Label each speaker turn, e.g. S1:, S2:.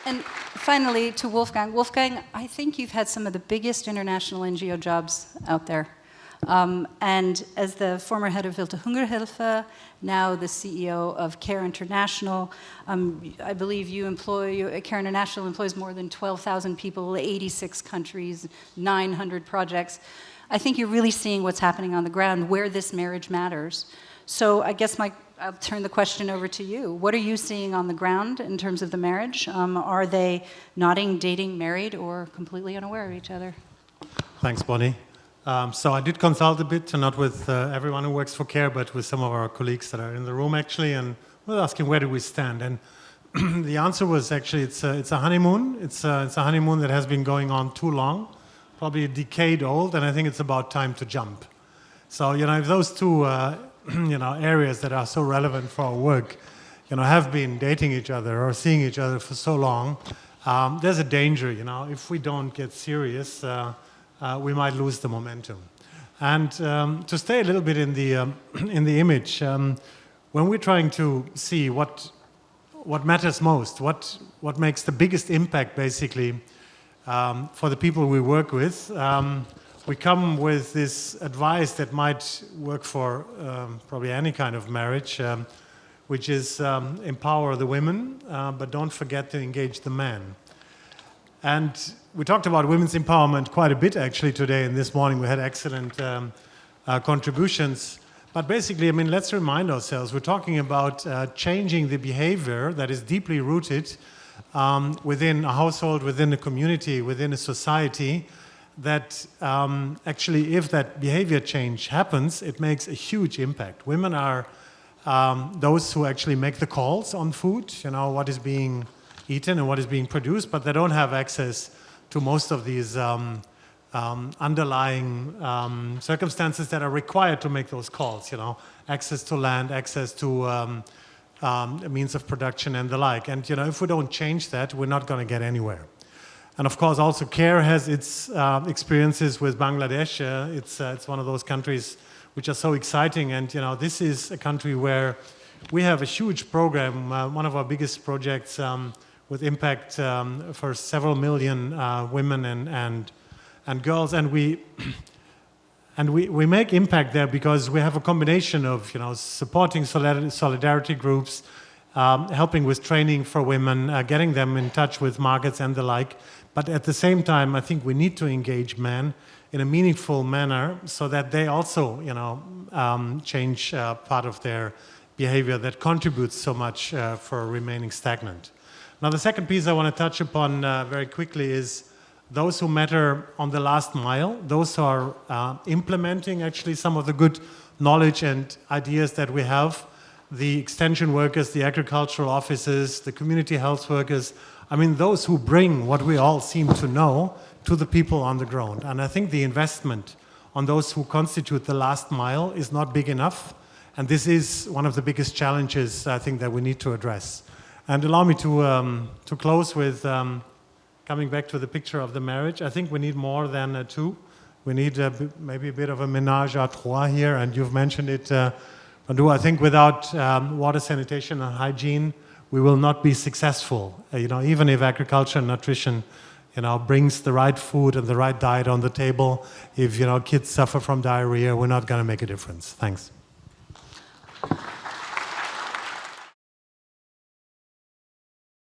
S1: And finally, to Wolfgang. Wolfgang, I think you've had some of the biggest international NGO jobs out there. And as the former head of Wilde Hungerhilfe, now the CEO of CARE International, I believe CARE International employs more than 12,000 people, 86 countries, 900 projects. I think you're really seeing what's happening on the ground, where this marriage matters. So I guess I'll turn the question over to you. What are you seeing on the ground in terms of the marriage? Are they nodding, dating, married, or completely unaware of each other?
S2: Thanks, Bonnie. So I did consult a bit, not with everyone who works for CARE, but with some of our colleagues that are in the room, actually, and we were asking where do we stand. And the answer was actually it's a honeymoon. It's a honeymoon that has been going on too long, probably a decade old, and I think it's about time to jump. So, if those two areas that are so relevant for our work, have been dating each other or seeing each other for so long, there's a danger, if we don't get serious, we might lose the momentum. And to stay a little bit in the image, when we're trying to see what matters most, what makes the biggest impact, basically, for the people we work with, we come with this advice that might work for probably any kind of marriage, which is empower the women, but don't forget to engage the man. And we talked about women's empowerment quite a bit, actually, today, and this morning we had excellent contributions. But basically, let's remind ourselves, we're talking about changing the behavior that is deeply rooted within a household, within a community, within a society, that actually, if that behavior change happens, it makes a huge impact. Women are those who actually make the calls on food, what is being eaten and what is being produced, but they don't have access to most of these underlying circumstances that are required to make those calls, access to land, access to means of production and the like. And, if we don't change that, we're not going to get anywhere. And of course, also CARE has its experiences with Bangladesh. It's one of those countries which are so exciting. And, this is a country where we have a huge program, one of our biggest projects with impact for several million women and girls. And we make impact there because we have a combination of, supporting solidarity groups, helping with training for women, getting them in touch with markets and the like. But at the same time, I think we need to engage men in a meaningful manner so that they also, change part of their behavior that contributes so much for remaining stagnant. Now, the second piece I want to touch upon very quickly is those who matter on the last mile, those who are implementing actually some of the good knowledge and ideas that we have, the extension workers, the agricultural officers, the community health workers, those who bring what we all seem to know to the people on the ground. And I think the investment on those who constitute the last mile is not big enough. And this is one of the biggest challenges, I think, that we need to address. And allow me to close with coming back to the picture of the marriage. I think we need more than two. We need maybe a bit of a ménage à trois here, and you've mentioned it, Madhu. I think without water, sanitation, and hygiene, we will not be successful. Even if agriculture and nutrition, brings the right food and the right diet on the table, if kids suffer from diarrhea, we're not going to make a difference. Thanks.